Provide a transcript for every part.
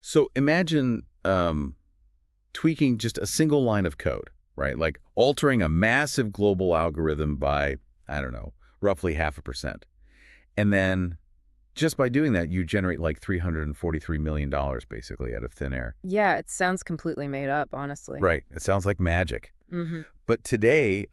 So imagine tweaking just a single line of code, right? Like altering a massive global algorithm by, I don't know, roughly 0.5%. And then just by doing that, you generate like $343 million basically out of thin air. Yeah, it sounds completely made up, honestly. Right. It sounds like magic. Hmm. But today,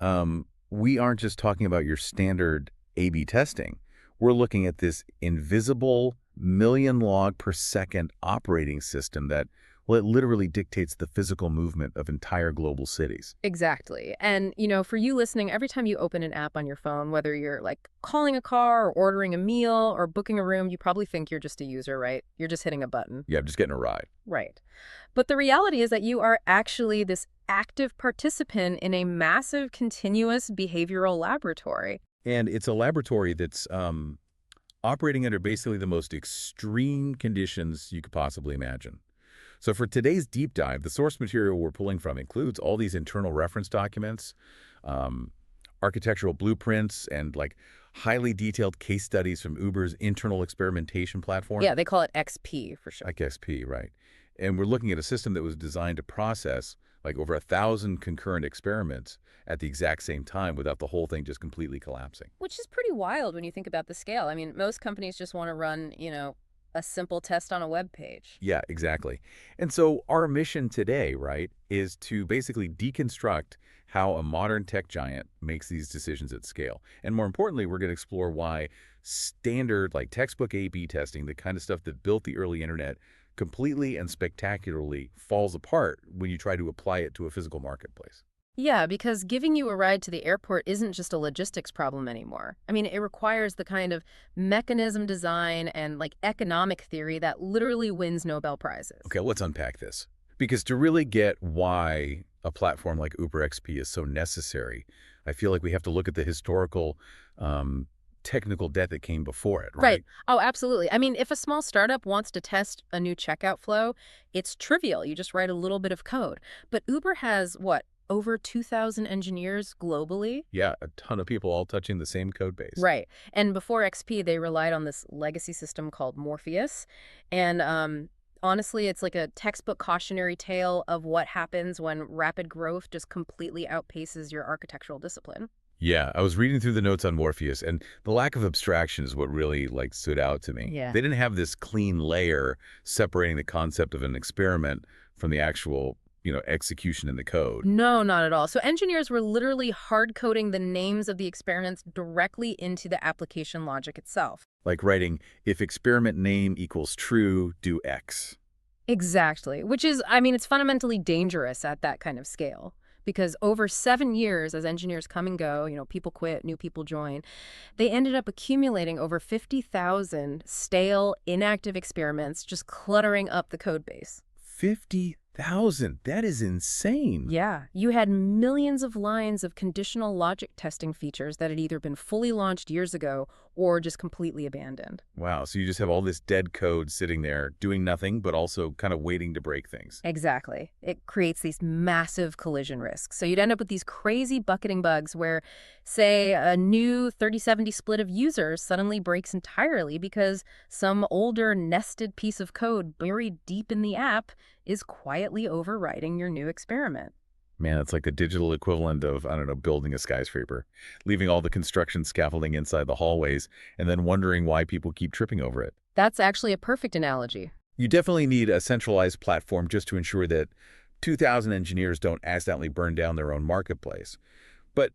we aren't just talking about your standard A/B testing. We're looking at this invisible million log per second operating system that, well, it literally dictates the physical movement of entire global cities. Exactly. And, for you listening, every time you open an app on your phone, whether you're like calling a car or ordering a meal or booking a room, you probably think you're just a user, right? You're just hitting a button. Yeah, I'm just getting a ride. Right. But the reality is that you are actually this active participant in a massive continuous behavioral laboratory. And it's a laboratory that's operating under basically the most extreme conditions you could possibly imagine. So for today's deep dive, the source material we're pulling from includes all these internal reference documents, um, architectural blueprints, and like highly detailed case studies from Uber's internal experimentation platform, Yeah, they call it XP for short. like XP, right? And we're looking at a system that was designed to process like over 1,000 concurrent experiments at the exact same time without the whole thing just completely collapsing. Which is pretty wild when you think about the scale. I mean, most companies just want to run, a simple test on a web page. Yeah, exactly. And so our mission today, right, is to basically deconstruct how a modern tech giant makes these decisions at scale. And more importantly, we're going to explore why standard, like textbook A/B testing, the kind of stuff that built the early internet, completely and spectacularly falls apart when you try to apply it to a physical marketplace. Yeah, because giving you a ride to the airport isn't just a logistics problem anymore. I mean, it requires the kind of mechanism design and like economic theory that literally wins Nobel Prizes. Okay, let's unpack this. Because to really get why a platform like Uber XP is so necessary, I feel like we have to look at the historical technical debt that came before it, Right. right? Oh, absolutely. I mean, if a small startup wants to test a new checkout flow, it's trivial. You just write a little bit of code. But Uber has what? Over 2,000 engineers globally? Yeah, a ton of people all touching the same code base. Right. And before XP, they relied on this legacy system called Morpheus. And honestly, it's like a textbook cautionary tale of what happens when rapid growth just completely outpaces your architectural discipline. Yeah, I was reading through the notes on Morpheus, and the lack of abstraction is what really like stood out to me. Yeah. They didn't have this clean layer separating the concept of an experiment from the actual, execution in the code. No, not at all. So engineers were literally hard coding the names of the experiments directly into the application logic itself. Like writing, if experiment name equals true, do X. Exactly. Which is, I mean, it's fundamentally dangerous at that kind of scale. Because over 7 years, as engineers come and go, people quit, new people join, they ended up accumulating over 50,000 stale, inactive experiments, just cluttering up the code base. 50,000. That is insane. Yeah, you had millions of lines of conditional logic testing features that had either been fully launched years ago or just completely abandoned. Wow, so you just have all this dead code sitting there doing nothing, but also kind of waiting to break things. Exactly. It creates these massive collision risks. So you'd end up with these crazy bucketing bugs where, say, a new 3070 split of users suddenly breaks entirely because some older nested piece of code buried deep in the app is quietly overriding your new experiment. Man, it's like the digital equivalent of, I don't know, building a skyscraper, leaving all the construction scaffolding inside the hallways, and then wondering why people keep tripping over it. That's actually a perfect analogy. You definitely need a centralized platform just to ensure that 2,000 engineers don't accidentally burn down their own marketplace. But,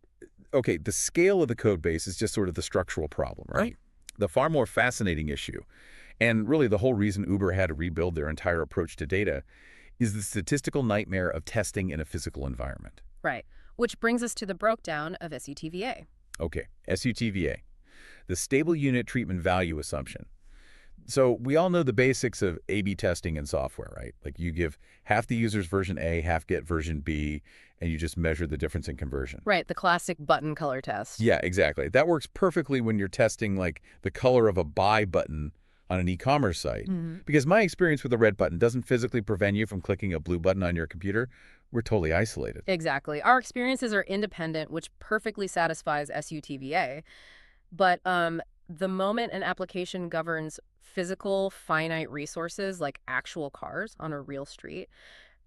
okay, the scale of the code base is just sort of the structural problem, right? The far more fascinating issue, and really the whole reason Uber had to rebuild their entire approach to data, is the statistical nightmare of testing in a physical environment. Right. Which brings us to the breakdown of SUTVA. Okay, SUTVA, the stable unit treatment value assumption. So we all know the basics of A/B testing in software, right? Like you give half the users version A, half get version B, and you just measure the difference in conversion. Right, the classic button color test. Yeah, exactly. That works perfectly when you're testing like the color of a buy button on an e-commerce site. Mhm. Because my experience with a red button doesn't physically prevent you from clicking a blue button on your computer. We're totally isolated. Exactly. Our experiences are independent, which perfectly satisfies SUTVA. But The moment an application governs physical, finite resources like actual cars on a real street,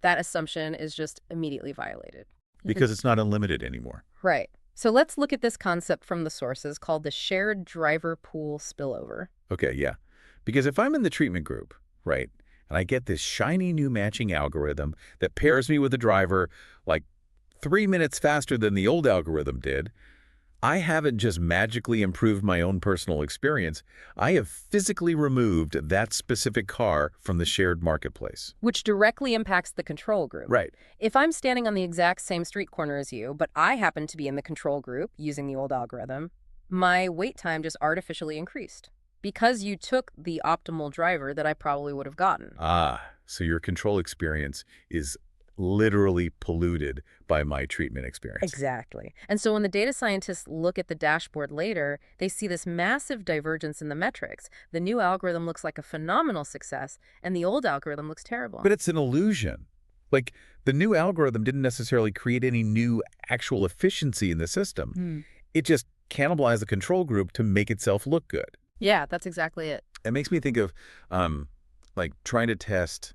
that assumption is just immediately violated. Because it's not unlimited anymore. Right. So let's look at this concept from the sources called the shared driver pool spillover. Okay, yeah. Because if I'm in the treatment group, right, and I get this shiny new matching algorithm that pairs me with a driver like 3 minutes faster than the old algorithm did, I haven't just magically improved my own personal experience. I have physically removed that specific car from the shared marketplace. Which directly impacts the control group. Right. If I'm standing on the exact same street corner as you, but I happen to be in the control group using the old algorithm, my wait time just artificially increased because you took the optimal driver that I probably would have gotten. So your control experience is literally polluted by my treatment experience. Exactly. And so when the data scientists look at the dashboard later, they see this massive divergence in the metrics. The new algorithm looks like a phenomenal success, and the old algorithm looks terrible. But it's an illusion. Like, the new algorithm didn't necessarily create any new actual efficiency in the system. It just cannibalized the control group to make itself look good. Yeah, that's exactly it. It makes me think of, like, trying to test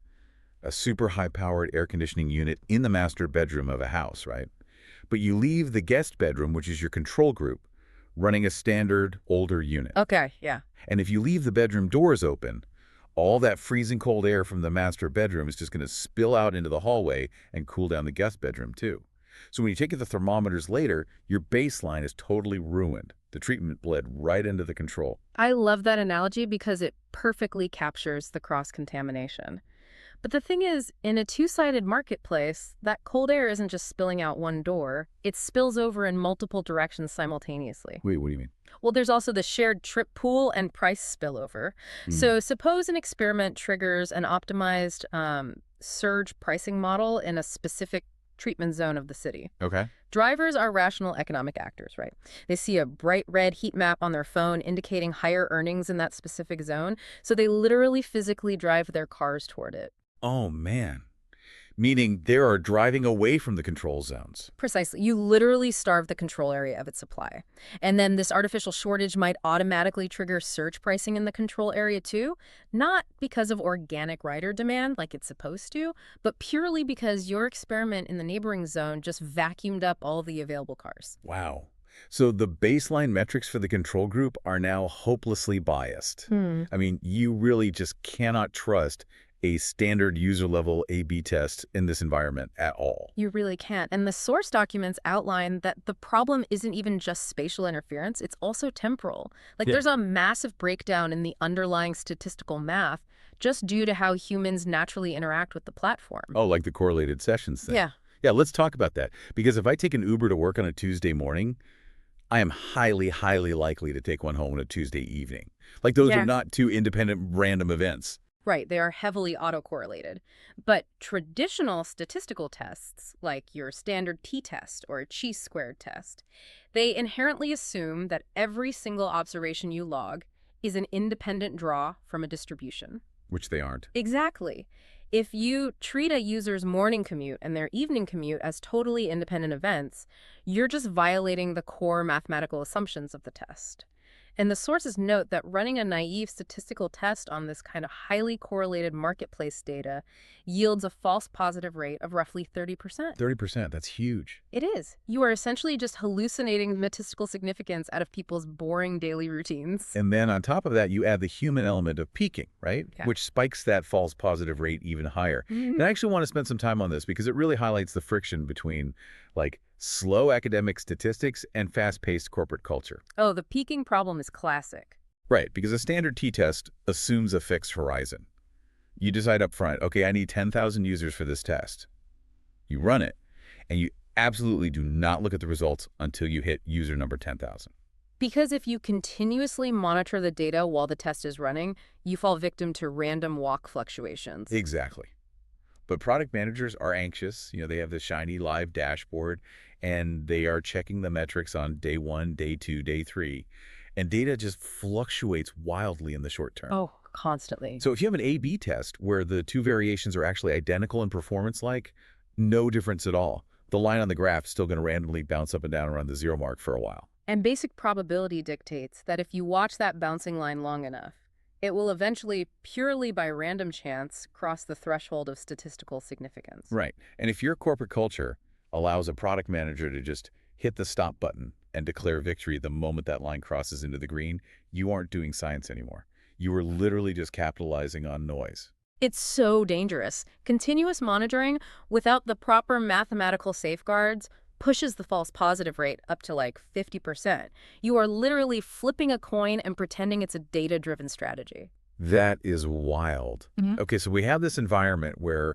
a super high-powered air conditioning unit in the master bedroom of a house, right? But you leave the guest bedroom, which is your control group, running a standard older unit. Okay, yeah. And if you leave the bedroom doors open, all that freezing cold air from the master bedroom is just going to spill out into the hallway and cool down the guest bedroom too. So when you take the thermometers later, your baseline is totally ruined. The treatment bled right into the control. I love that analogy because it perfectly captures the cross-contamination. But the thing is, in a two-sided marketplace, that cold air isn't just spilling out one door. It spills over in multiple directions simultaneously. Wait, what do you mean? Well, there's also the shared trip pool and price spillover. So suppose an experiment triggers an optimized surge pricing model in a specific treatment zone of the city. Okay. Drivers are rational economic actors, right? They see a bright red heat map on their phone indicating higher earnings in that specific zone, so they literally physically drive their cars toward it. Oh, man. Meaning they are driving away from the control zones. Precisely. You literally starve the control area of its supply. And then this artificial shortage might automatically trigger surge pricing in the control area too, not because of organic rider demand like it's supposed to, but purely because your experiment in the neighboring zone just vacuumed up all the available cars. Wow. So the baseline metrics for the control group are now hopelessly biased. I mean, you really just cannot trust a standard user-level A/B test in this environment at all. You really can't. And the source documents outline that the problem isn't even just spatial interference, it's also temporal. Like there's a massive breakdown in the underlying statistical math just due to how humans naturally interact with the platform. Oh, like the correlated sessions thing. Yeah. Yeah, let's talk about that. Because if I take an Uber to work on a Tuesday morning, I am highly, highly likely to take one home on a Tuesday evening. Like those are not two independent random events. Right, they are heavily autocorrelated. But traditional statistical tests, like your standard t-test or a chi-squared test, they inherently assume that every single observation you log is an independent draw from a distribution. Which they aren't. Exactly. If you treat a user's morning commute and their evening commute as totally independent events, you're just violating the core mathematical assumptions of the test. And the sources note that running a naive statistical test on this kind of highly correlated marketplace data yields a false positive rate of roughly 30%. 30%, that's huge. It is. You are essentially just hallucinating statistical significance out of people's boring daily routines. And then on top of that, you add the human element of peaking, right? Yeah. Which spikes that false positive rate even higher. And I actually want to spend some time on this because it really highlights the friction between, like, slow academic statistics and fast-paced corporate culture. Oh, the peaking problem is classic. Right, because a standard t-test assumes a fixed horizon. You decide up front, okay, I need 10,000 users for this test. You run it, and you absolutely do not look at the results until you hit user number 10,000. Because if you continuously monitor the data while the test is running, you fall victim to random walk fluctuations. Exactly. But product managers are anxious. You know, they have this shiny live dashboard, and they are checking the metrics on day 1, day 2, day 3. And data just fluctuates wildly in the short term. Oh, constantly. So if you have an A/B test where the two variations are actually identical in performance-like, no difference at all. The line on the graph is still going to randomly bounce up and down around the 0 mark for a while. And basic probability dictates that if you watch that bouncing line long enough, it will eventually, purely by random chance, cross the threshold of statistical significance. Right. And if your corporate culture allows a product manager to just hit the stop button and declare victory the moment that line crosses into the green, you aren't doing science anymore. You are literally just capitalizing on noise. It's so dangerous. Continuous monitoring without the proper mathematical safeguards pushes the false positive rate up to like 50%. You are literally flipping a coin and pretending it's a data-driven strategy. That is wild. Okay, so we have this environment where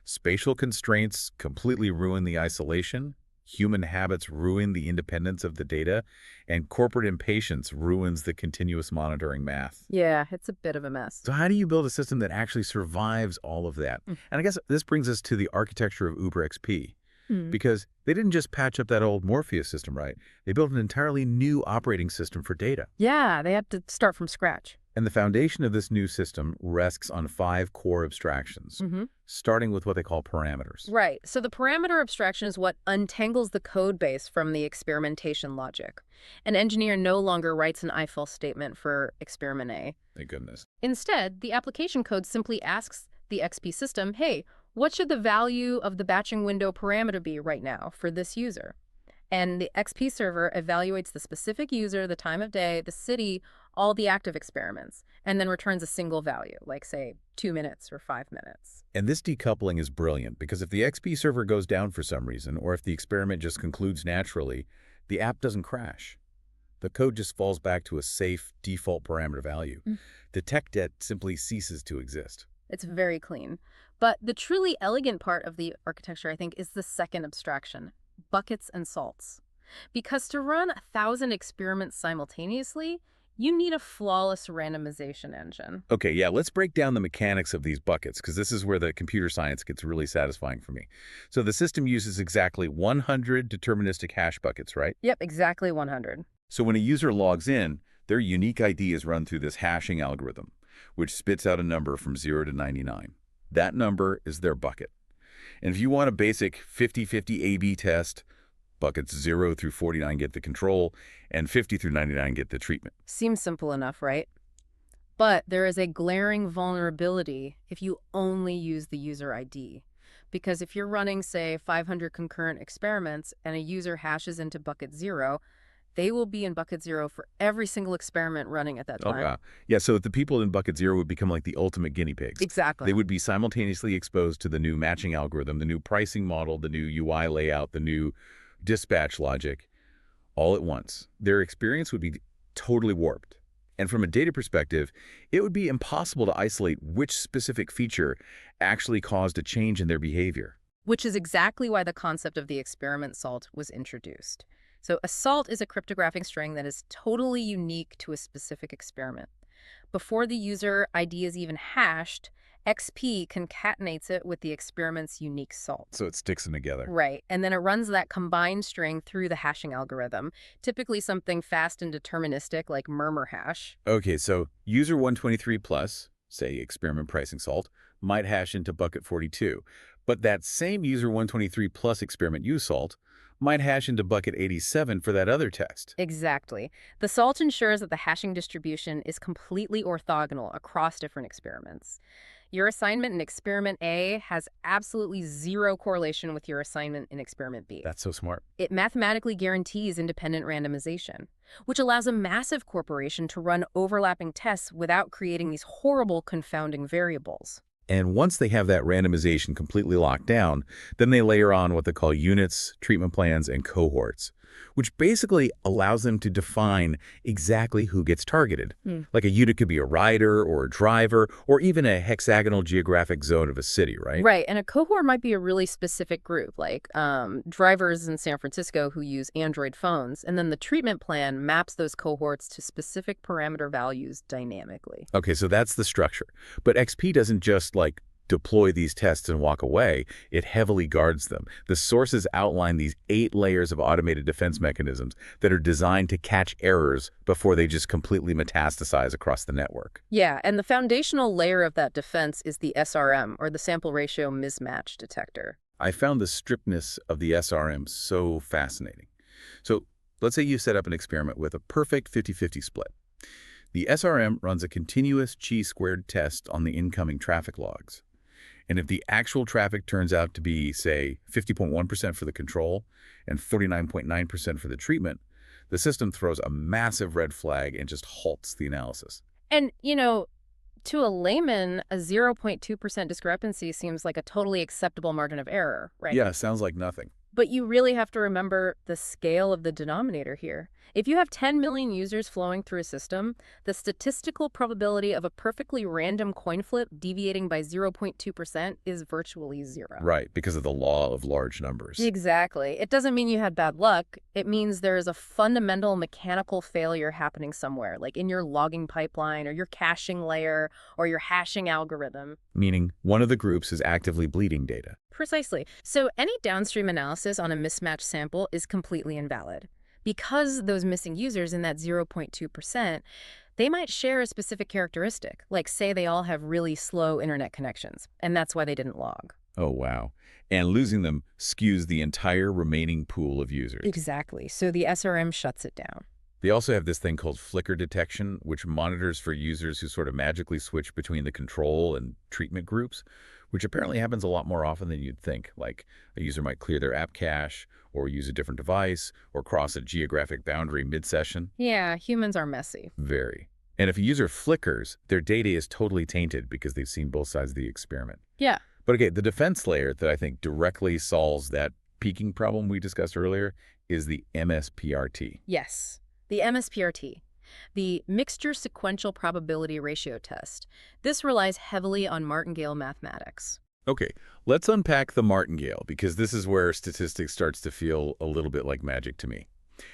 spatial constraints completely ruin the isolation, human habits ruin the independence of the data, and corporate impatience ruins the continuous monitoring math. Yeah, it's a bit of a mess. So how do you build a system that actually survives all of that? And I guess this brings us to the architecture of Uber XP. Because they didn't just patch up that old Morpheus system, right? They built an entirely new operating system for data. Yeah, they had to start from scratch. And the foundation of this new system rests on 5 core abstractions, starting with what they call parameters. Right. So the parameter abstraction is what untangles the code base from the experimentation logic. An engineer no longer writes an if-else statement for experiment A. Thank goodness. Instead, the application code simply asks the XP system, hey, what should the value of the batching window parameter be right now for this user? And the XP server evaluates the specific user, the time of day, the city, all the active experiments, and then returns a single value, like, say, 2 minutes or 5 minutes. And this decoupling is brilliant because if the XP server goes down for some reason, or if the experiment just concludes naturally, the app doesn't crash. The code just falls back to a safe default parameter value. The tech debt simply ceases to exist. It's very clean. But the truly elegant part of the architecture, I think, is the second abstraction, buckets and salts. Because to run 1,000 experiments simultaneously, you need a flawless randomization engine. Okay, yeah, let's break down the mechanics of these buckets, because this is where the computer science gets really satisfying for me. So the system uses exactly 100 deterministic hash buckets, right? Yep, exactly 100. So when a user logs in, their unique ID is run through this hashing algorithm, which spits out a number from 0 to 99. That number is their bucket. And if you want a basic 50-50 A/B test, buckets 0 through 49 get the control, and 50 through 99 get the treatment. Seems simple enough, right? But there is a glaring vulnerability if you only use the user ID. Because if you're running, say, 500 concurrent experiments and a user hashes into bucket 0, they will be in bucket 0 for every single experiment running at that time. Okay. Yeah, so the people in bucket 0 would become like the ultimate guinea pigs. Exactly. They would be simultaneously exposed to the new matching algorithm, the new pricing model, the new UI layout, the new dispatch logic, all at once. Their experience would be totally warped. And from a data perspective, it would be impossible to isolate which specific feature actually caused a change in their behavior. Which is exactly why the concept of the experiment salt was introduced. So a salt is a cryptographic string that is totally unique to a specific experiment. Before the user ID is even hashed, XP concatenates it with the experiment's unique salt. So it sticks them together. Right, and then it runs that combined string through the hashing algorithm, typically something fast and deterministic like murmur hash. Okay, so user 123 plus, say experiment pricing salt, might hash into bucket 42. But that same user 123 plus experiment use salt might hash into bucket 87 for that other test. Exactly. The salt ensures that the hashing distribution is completely orthogonal across different experiments. Your assignment in experiment A has absolutely zero correlation with your assignment in experiment B. That's so smart. It mathematically guarantees independent randomization, which allows a massive corporation to run overlapping tests without creating these horrible confounding variables. And once they have that randomization completely locked down, then they layer on what they call units, treatment plans, and cohorts, which basically allows them to define exactly who gets targeted. Like a unit could be a rider or a driver or even a hexagonal geographic zone of a city, right? Right, and a cohort might be a really specific group, like drivers in San Francisco who use Android phones, and then the treatment plan maps those cohorts to specific parameter values dynamically. Okay, so that's the structure. But XP doesn't just like deploy these tests and walk away. It heavily guards them. The sources outline these 8 layers of automated defense mechanisms that are designed to catch errors before they just completely metastasize across the network. Yeah, and the foundational layer of that defense is the SRM, or the sample ratio mismatch detector. I found the strictness of the SRM so fascinating. So Let's say you set up an experiment with a perfect 50-50 split. The SRM runs a continuous chi-squared test on the incoming traffic logs. And if the actual traffic turns out to be, say, 50.1% for the control and 49.9% for the treatment, the system throws a massive red flag and just halts the analysis. And, to a layman, a 0.2% discrepancy seems like a totally acceptable margin of error, right? Yeah, sounds like nothing. But you really have to remember the scale of the denominator here. If you have 10 million users flowing through a system, the statistical probability of a perfectly random coin flip deviating by 0.2% is virtually zero. Right, because of the law of large numbers. Exactly. It doesn't mean you had bad luck. It means there is a fundamental mechanical failure happening somewhere, like in your logging pipeline or your caching layer or your hashing algorithm. Meaning one of the groups is actively bleeding data. Precisely. So any downstream analysis on a mismatched sample is completely invalid. Because those missing users in that 0.2%, they might share a specific characteristic, like say they all have really slow internet connections, and that's why they didn't log. Oh, wow. And losing them skews the entire remaining pool of users. Exactly. So the SRM shuts it down. They also have this thing called flicker detection, which monitors for users who sort of magically switch between the control and treatment groups, which apparently happens a lot more often than you'd think. Like a user might clear their app cache, or use a different device, or cross a geographic boundary mid-session. Yeah, humans are messy. Very. And if a user flickers, their data is totally tainted because they've seen both sides of the experiment. Yeah. But okay, the defense layer that I think directly solves that peaking problem we discussed earlier is the MSPRT. Yes, the MSPRT. The Mixture Sequential Probability Ratio Test. This relies heavily on martingale mathematics. Okay, let's unpack the martingale, because this is where statistics starts to feel a little bit like magic to me.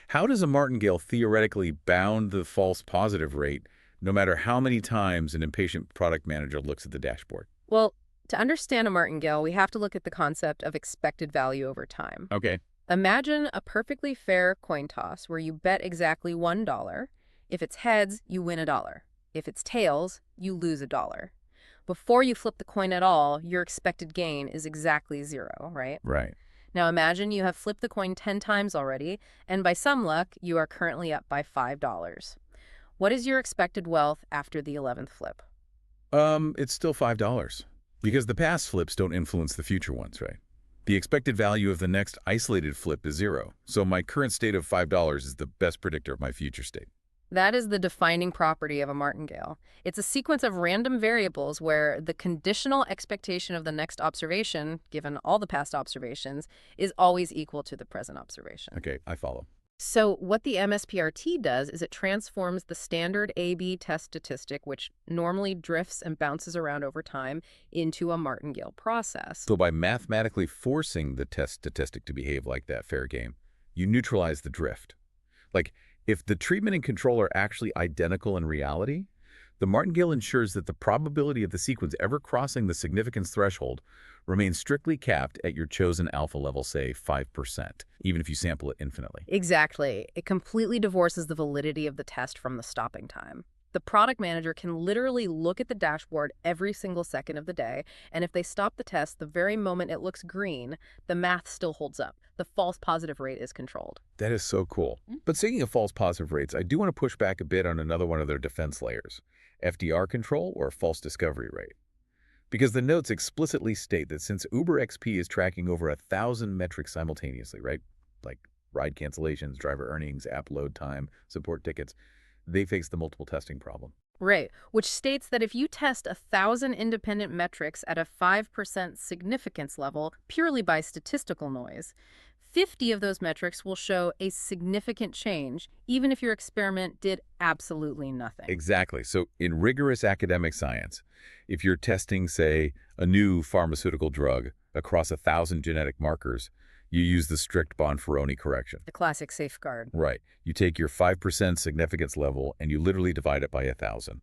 How does a martingale theoretically bound the false positive rate, no matter how many times an impatient product manager looks at the dashboard? Well, to understand a martingale, we have to look at the concept of expected value over time. Okay. Imagine a perfectly fair coin toss where you bet exactly $1. If it's heads, you win $1. If it's tails, you lose $1. Before you flip the coin at all, your expected gain is exactly 0, right? Right. Now imagine you have flipped the coin 10 times already, and by some luck, you are currently up by $5. What is your expected wealth after the 11th flip? It's still $5, because the past flips don't influence the future ones, right? The expected value of the next isolated flip is 0, so my current state of $5 is the best predictor of my future state. That is the defining property of a martingale. It's a sequence of random variables where the conditional expectation of the next observation, given all the past observations, is always equal to the present observation. Okay, I follow. So what the MSPRT does is it transforms the standard A/B test statistic, which normally drifts and bounces around over time, into a martingale process. So by mathematically forcing the test statistic to behave like that fair game, you neutralize the drift. Like, if the treatment and control are actually identical in reality, the martingale ensures that the probability of the sequence ever crossing the significance threshold remains strictly capped at your chosen alpha level, say 5%, even if you sample it infinitely. Exactly. It completely divorces the validity of the test from the stopping time. The product manager can literally look at the dashboard every single second of the day, and if they stop the test the very moment it looks green, the math still holds up. The false positive rate is controlled. That is so cool. But speaking of false positive rates, I do want to push back a bit on another one of their defense layers, FDR control, or false discovery rate. Because the notes explicitly state that since Uber XP is tracking over 1,000 metrics simultaneously, right? Like ride cancellations, driver earnings, app load time, support tickets, they face the multiple testing problem. Right, which states that if you test 1,000 independent metrics at a 5% significance level purely by statistical noise, 50 of those metrics will show a significant change, even if your experiment did absolutely nothing. Exactly. So in rigorous academic science, if you're testing, say, a new pharmaceutical drug across 1,000 genetic markers, you use the strict Bonferroni correction. The classic safeguard. Right. You take your 5% significance level and you literally divide it by 1,000.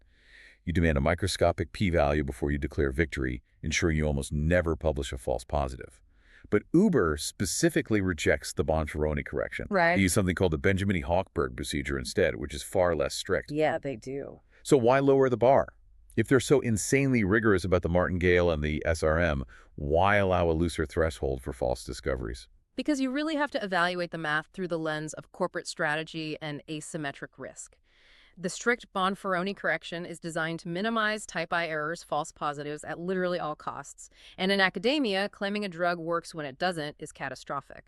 You demand a microscopic p-value before you declare victory, ensuring you almost never publish a false positive. But Uber specifically rejects the Bonferroni correction. Right. They use something called the Benjamini-Hochberg procedure instead, which is far less strict. Yeah, they do. So why lower the bar? If they're so insanely rigorous about the martingale and the SRM, why allow a looser threshold for false discoveries? because you really have to evaluate the math through the lens of corporate strategy and asymmetric risk. The strict Bonferroni correction is designed to minimize type I errors, false positives, at literally all costs. And in academia, claiming a drug works when it doesn't is catastrophic.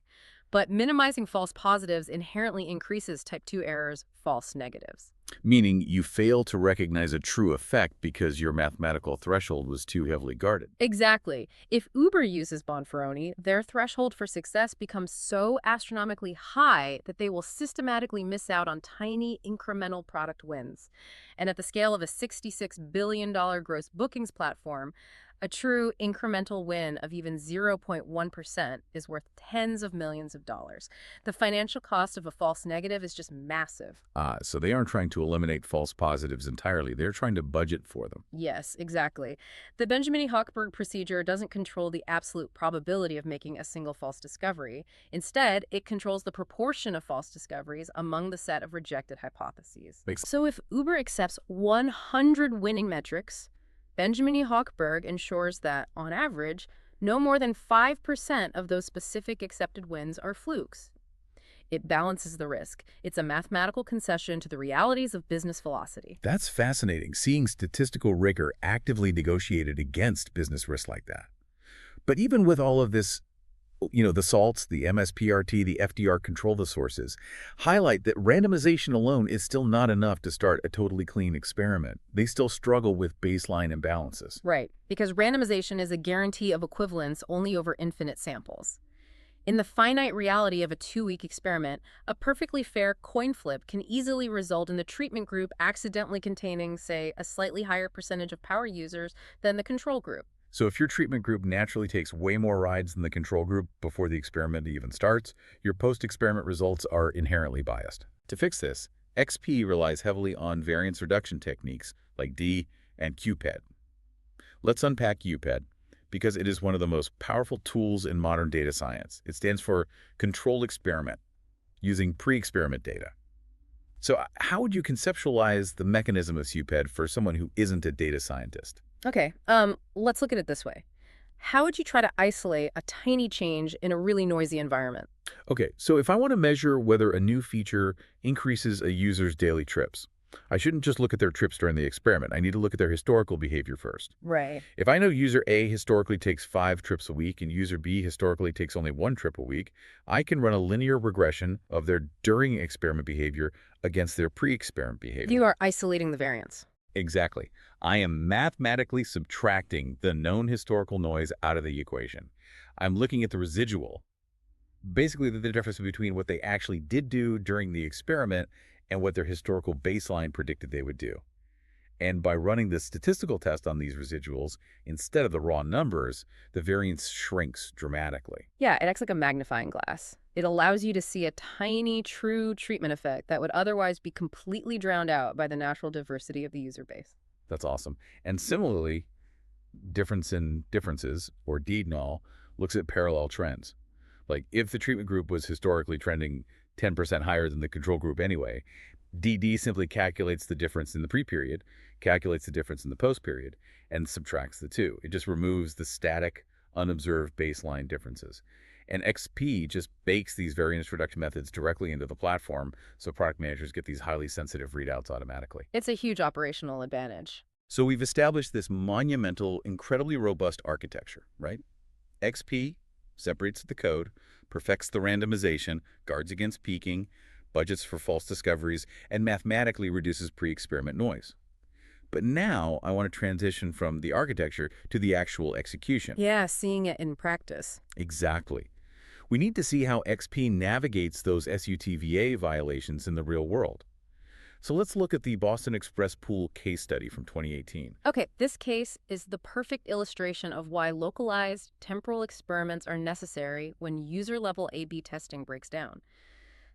But minimizing false positives inherently increases type 2 errors, false negatives. Meaning you fail to recognize a true effect because your mathematical threshold was too heavily guarded. Exactly. If Uber uses Bonferroni, their threshold for success becomes so astronomically high that they will systematically miss out on tiny incremental product wins. And at the scale of a $66 billion gross bookings platform, a true incremental win of even 0.1% is worth tens of millions of dollars. The financial cost of a false negative is just massive. So they aren't trying to eliminate false positives entirely. They're trying to budget for them. Yes, exactly. The Benjamin E. Hochberg procedure doesn't control the absolute probability of making a single false discovery. Instead, it controls the proportion of false discoveries among the set of rejected hypotheses. So if Uber accepts 100 winning metrics, Benjamin E. Hochberg ensures that, on average, no more than 5% of those specific accepted wins are flukes. It balances the risk. It's a mathematical concession to the realities of business velocity. That's fascinating, seeing statistical rigor actively negotiated against business risk like that. But even with all of this, the SALTs, the MSPRT, the FDR control the sources, highlight that randomization alone is still not enough to start a totally clean experiment. They still struggle with baseline imbalances. Right, because randomization is a guarantee of equivalence only over infinite samples. In the finite reality of a 2-week experiment, a perfectly fair coin flip can easily result in the treatment group accidentally containing, say, a slightly higher percentage of power users than the control group. So if your treatment group naturally takes way more rides than the control group before the experiment even starts, your post-experiment results are inherently biased. To fix this, XP relies heavily on variance reduction techniques like D and QPED. Let's unpack UPED, because it is one of the most powerful tools in modern data science. It stands for Controlled Experiment, using pre-experiment data. So how would you conceptualize the mechanism of UPED for someone who isn't a data scientist? Okay, let's look at it this way. How would you try to isolate a tiny change in a really noisy environment? Okay, so if I want to measure whether a new feature increases a user's daily trips, I shouldn't just look at their trips during the experiment. I need to look at their historical behavior first. Right. If I know user A historically takes 5 trips a week and user B historically takes only 1 trip a week, I can run a linear regression of their during experiment behavior against their pre-experiment behavior. You are isolating the variance. Exactly. I am mathematically subtracting the known historical noise out of the equation. I'm looking at the residual, basically the difference between what they actually did do during the experiment and what their historical baseline predicted they would do. And by running the statistical test on these residuals, instead of the raw numbers, the variance shrinks dramatically. Yeah, it acts like a magnifying glass. It allows you to see a tiny, true treatment effect that would otherwise be completely drowned out by the natural diversity of the user base. That's awesome. And similarly, difference in differences, or DNOL, looks at parallel trends. Like if the treatment group was historically trending 10% higher than the control group anyway, DD simply calculates the difference in the pre-period, calculates the difference in the post-period, and subtracts the two. It just removes the static, unobserved baseline differences. And XP just bakes these variance reduction methods directly into the platform so product managers get these highly sensitive readouts automatically. It's a huge operational advantage. So we've established this monumental, incredibly robust architecture, right? XP separates the code, perfects the randomization, guards against peaking, budgets for false discoveries, and mathematically reduces pre-experiment noise. But now I want to transition from the architecture to the actual execution. Yeah, seeing it in practice. Exactly. We need to see how XP navigates those SUTVA violations in the real world. So let's look at the Boston Express Pool case study from 2018. Okay, this case is the perfect illustration of why localized temporal experiments are necessary when user-level A/B testing breaks down.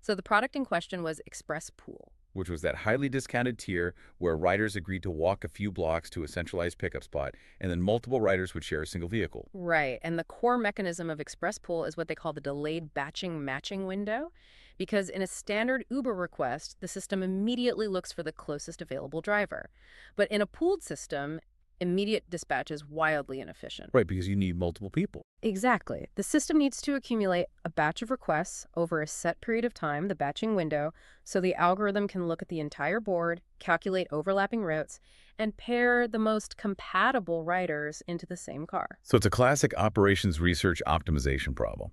So the product in question was Express Pool, which was that highly discounted tier where riders agreed to walk a few blocks to a centralized pickup spot, and then multiple riders would share a single vehicle. Right, and the core mechanism of Express Pool is what they call the delayed batching matching window, because in a standard Uber request, the system immediately looks for the closest available driver. But in a pooled system, Immediate dispatch is wildly inefficient. Right, because you need multiple people. Exactly. The system needs to accumulate a batch of requests over a set period of time, the batching window, so the algorithm can look at the entire board, calculate overlapping routes, and pair the most compatible riders into the same car. So it's a classic operations research optimization problem.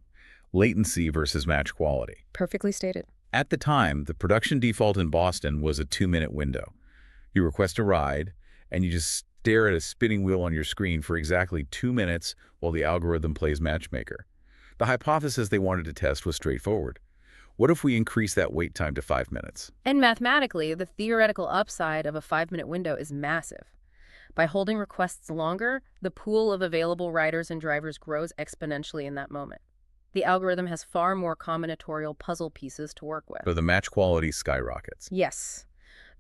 Latency versus match quality. Perfectly stated. At the time, the production default in Boston was a 2-minute window. You request a ride, and you just stare at a spinning wheel on your screen for exactly 2 minutes while the algorithm plays matchmaker. The hypothesis they wanted to test was straightforward. What if we increase that wait time to 5 minutes? And mathematically, the theoretical upside of a 5-minute window is massive. By holding requests longer, the pool of available riders and drivers grows exponentially in that moment. The algorithm has far more combinatorial puzzle pieces to work with. So the match quality skyrockets. Yes.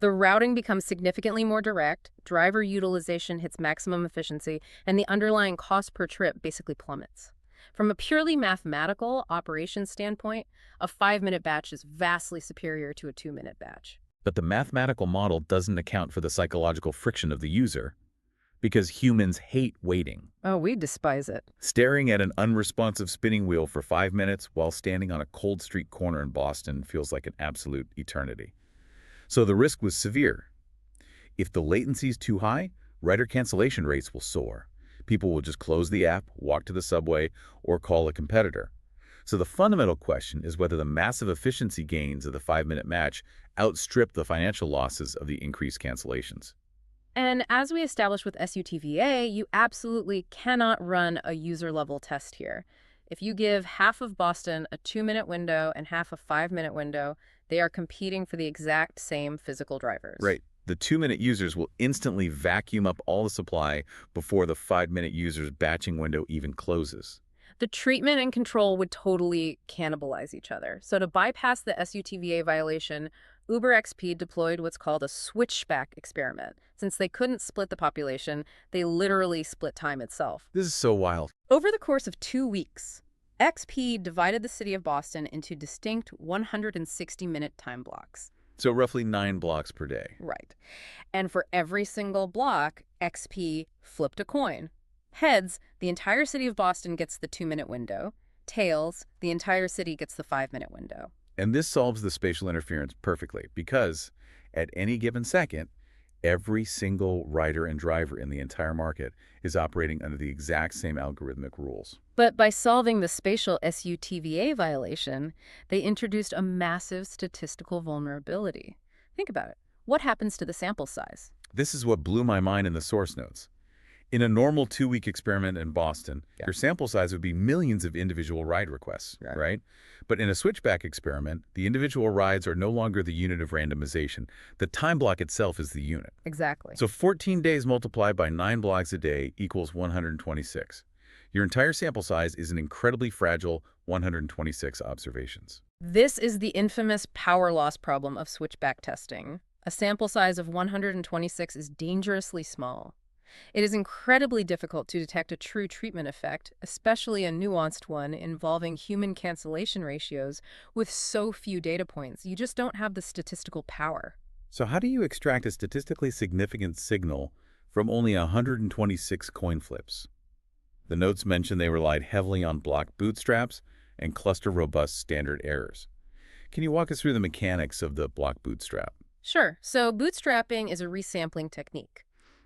The routing becomes significantly more direct, driver utilization hits maximum efficiency, and the underlying cost per trip basically plummets. From a purely mathematical operations standpoint, a 5-minute batch is vastly superior to a 2-minute batch. But the mathematical model doesn't account for the psychological friction of the user, because humans hate waiting. Oh, we despise it. Staring at an unresponsive spinning wheel for 5 minutes while standing on a cold street corner in Boston feels like an absolute eternity. So the risk was severe. If the latency is too high, rider cancellation rates will soar. People will just close the app, walk to the subway, or call a competitor. So the fundamental question is whether the massive efficiency gains of the 5-minute match outstrip the financial losses of the increased cancellations. And as we established with SUTVA, you absolutely cannot run a user-level test here. If you give half of Boston a 2-minute window and half a 5-minute window, they are competing for the exact same physical drivers. Right. The 2-minute users will instantly vacuum up all the supply before the 5-minute user's batching window even closes. The treatment and control would totally cannibalize each other. So to bypass the SUTVA violation, UberXP deployed what's called a switchback experiment. Since they couldn't split the population, they literally split time itself. This is so wild. Over the course of 2 weeks, XP divided the city of Boston into distinct 160-minute time blocks. So roughly 9 blocks per day. Right. And for every single block, XP flipped a coin. Heads, the entire city of Boston gets the 2-minute window. Tails, the entire city gets the 5-minute window. And this solves the spatial interference perfectly because at any given second, every single rider and driver in the entire market is operating under the exact same algorithmic rules. But by solving the spatial SUTVA violation, they introduced a massive statistical vulnerability. Think about it. What happens to the sample size? This is what blew my mind in the source notes. In a normal 2-week experiment in Boston, your sample size would be millions of individual ride requests, right? But in a switchback experiment, the individual rides are no longer the unit of randomization. The time block itself is the unit. Exactly. So 14 days multiplied by 9 blocks a day equals 126. Your entire sample size is an incredibly fragile 126 observations. This is the infamous power loss problem of switchback testing. A sample size of 126 is dangerously small. It is incredibly difficult to detect a true treatment effect, especially a nuanced one involving human cancellation ratios with so few data points. You just don't have the statistical power. So how do you extract a statistically significant signal from only 126 coin flips? The notes mention they relied heavily on block bootstraps and cluster-robust standard errors. Can you walk us through the mechanics of the block bootstrap? Sure. So bootstrapping is a resampling technique.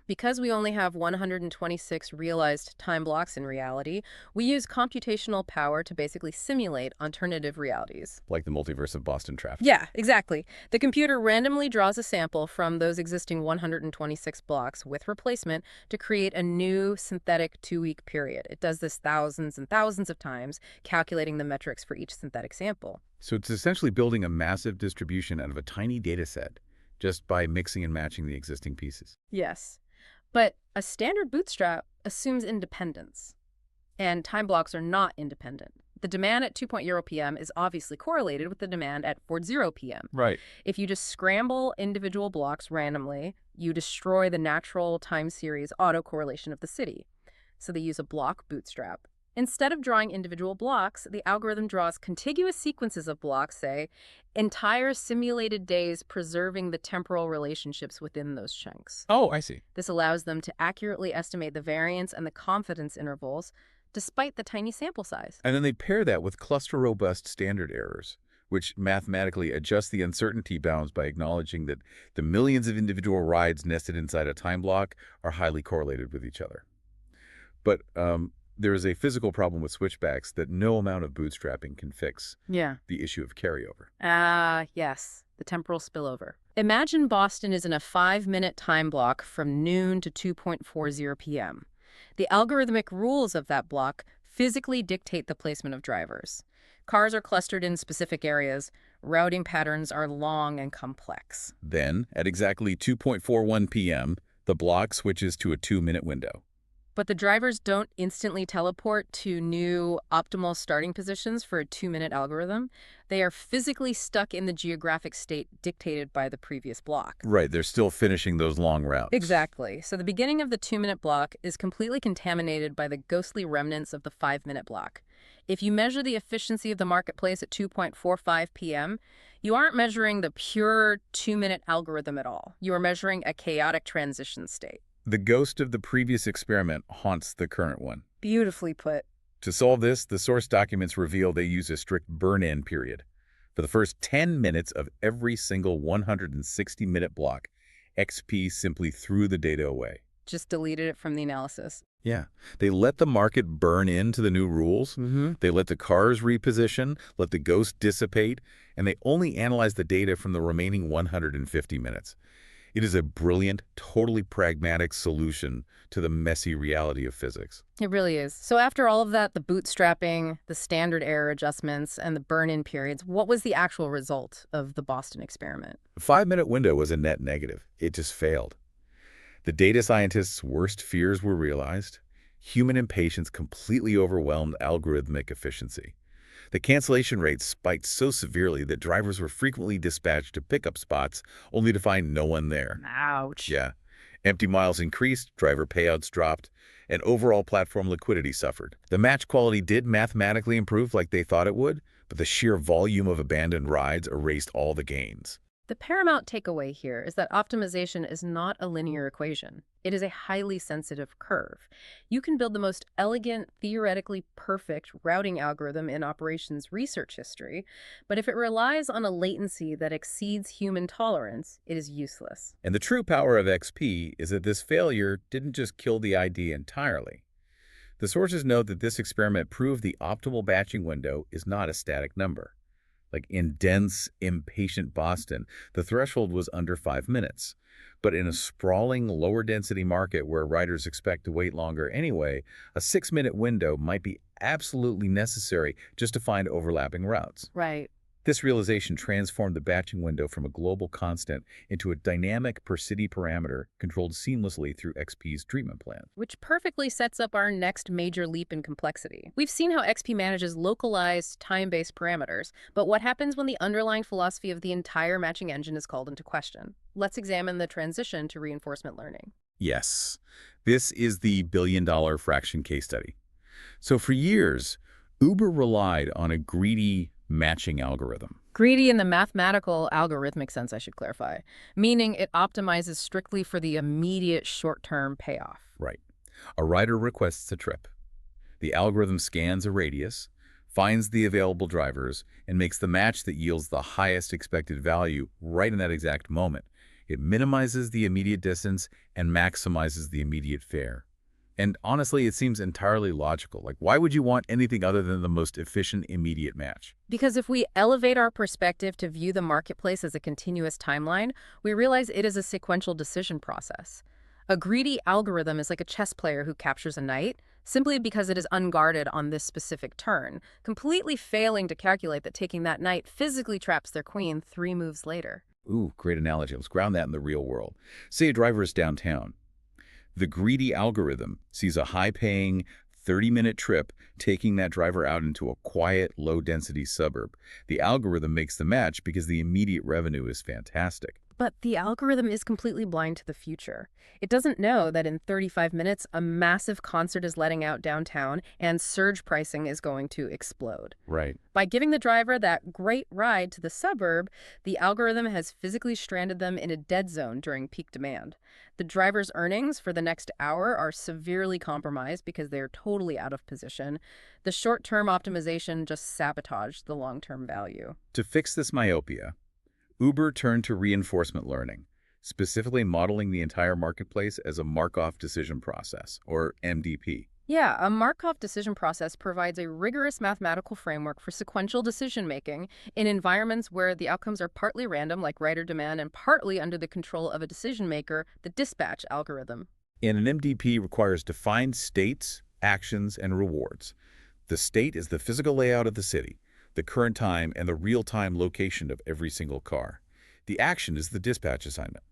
Because we only have 126 realized time blocks in reality, we use computational power to basically simulate alternative realities. Like the multiverse of Boston traffic. Yeah, exactly. The computer randomly draws a sample from those existing 126 blocks with replacement to create a new synthetic 2-week period. It does this thousands and thousands of times, calculating the metrics for each synthetic sample. So it's essentially building a massive distribution out of a tiny data set just by mixing and matching the existing pieces. Yes. But a standard bootstrap assumes independence, and time blocks are not independent. The demand at 2.0 p.m. is obviously correlated with the demand at 4.0 p.m. Right. If you just scramble individual blocks randomly, you destroy the natural time series autocorrelation of the city. So they use a block bootstrap. Instead of drawing individual blocks, the algorithm draws contiguous sequences of blocks, say, entire simulated days, preserving the temporal relationships within those chunks. Oh, I see. This allows them to accurately estimate the variance and the confidence intervals, despite the tiny sample size. And then they pair that with cluster-robust standard errors, which mathematically adjust the uncertainty bounds by acknowledging that the millions of individual rides nested inside a time block are highly correlated with each other. But there is a physical problem with switchbacks that no amount of bootstrapping can fix, Yeah. the issue of carryover. Yes, the temporal spillover. Imagine Boston is in a 5-minute time block from noon to 2:40 p.m. The algorithmic rules of that block physically dictate the placement of drivers. Cars are clustered in specific areas. Routing patterns are long and complex. Then, at exactly 2:41 p.m., the block switches to a 2-minute window. But the drivers don't instantly teleport to new optimal starting positions for a 2-minute algorithm. They are physically stuck in the geographic state dictated by the previous block. Right, they're still finishing those long routes. Exactly. So the beginning of the 2-minute block is completely contaminated by the ghostly remnants of the 5-minute block. If you measure the efficiency of the marketplace at 2:45 p.m., you aren't measuring the pure 2-minute algorithm at all. You are measuring a chaotic transition state. The ghost of the previous experiment haunts the current one. Beautifully put. To solve this, the source documents reveal they use a strict burn-in period. For the first 10 minutes of every single 160-minute block, XP simply threw the data away. Just deleted it from the analysis. Yeah, they let the market burn into the new rules. They let the cars reposition, let the ghost dissipate, and they only analyze the data from the remaining 150 minutes. It is a brilliant, totally pragmatic solution to the messy reality of physics. It really is. So after all of that, the bootstrapping, the standard error adjustments, and the burn-in periods, what was the actual result of the Boston experiment? The 5-minute window was a net negative. It just failed. The data scientists' worst fears were realized. Human impatience completely overwhelmed algorithmic efficiency. The cancellation rate spiked so severely that drivers were frequently dispatched to pickup spots only to find no one there. Ouch. Yeah. Empty miles increased, driver payouts dropped, and overall platform liquidity suffered. The match quality did mathematically improve like they thought it would, but the sheer volume of abandoned rides erased all the gains. The paramount takeaway here is that optimization is not a linear equation. It is a highly sensitive curve. You can build the most elegant, theoretically perfect routing algorithm in operations research history, but if it relies on a latency that exceeds human tolerance, it is useless. And the true power of XP is that this failure didn't just kill the idea entirely. The sources note that this experiment proved the optimal batching window is not a static number. Like in dense, impatient Boston, the threshold was under 5 minutes. But in a sprawling, lower-density market where riders expect to wait longer anyway, a 6-minute window might be absolutely necessary just to find overlapping routes. Right. This realization transformed the batching window from a global constant into a dynamic per-city parameter controlled seamlessly through XP's treatment plan. Which perfectly sets up our next major leap in complexity. We've seen how XP manages localized, time-based parameters, but what happens when the underlying philosophy of the entire matching engine is called into question? Let's examine the transition to reinforcement learning. Yes, this is the billion-dollar fraction case study. So for years, Uber relied on a greedy matching algorithm. Greedy in the mathematical algorithmic sense, I should clarify, meaning it optimizes strictly for the immediate short-term payoff. Right. A rider requests a trip. The algorithm scans a radius, finds the available drivers, and makes the match that yields the highest expected value right in that exact moment. It minimizes the immediate distance and maximizes the immediate fare. And honestly, it seems entirely logical. Like, why would you want anything other than the most efficient immediate match? Because if we elevate our perspective to view the marketplace as a continuous timeline, we realize it is a sequential decision process. A greedy algorithm is like a chess player who captures a knight simply because it is unguarded on this specific turn, completely failing to calculate that taking that knight physically traps their queen 3 moves later. Ooh, great analogy. Let's ground that in the real world. Say a driver is downtown. The greedy algorithm sees a high-paying 30-minute trip taking that driver out into a quiet, low-density suburb. The algorithm makes the match because the immediate revenue is fantastic. But the algorithm is completely blind to the future. It doesn't know that in 35 minutes, a massive concert is letting out downtown and surge pricing is going to explode. Right. By giving the driver that great ride to the suburb, the algorithm has physically stranded them in a dead zone during peak demand. The driver's earnings for the next hour are severely compromised because they're totally out of position. The short-term optimization just sabotaged the long-term value. To fix this myopia, Uber turned to reinforcement learning, specifically modeling the entire marketplace as a Markov decision process, or MDP. Yeah, a Markov decision process provides a rigorous mathematical framework for sequential decision-making in environments where the outcomes are partly random, like rider demand, and partly under the control of a decision maker, the dispatch algorithm. And an MDP requires defined states, actions, and rewards. The state is the physical layout of the city, the current time, and the real-time location of every single car. The action is the dispatch assignment.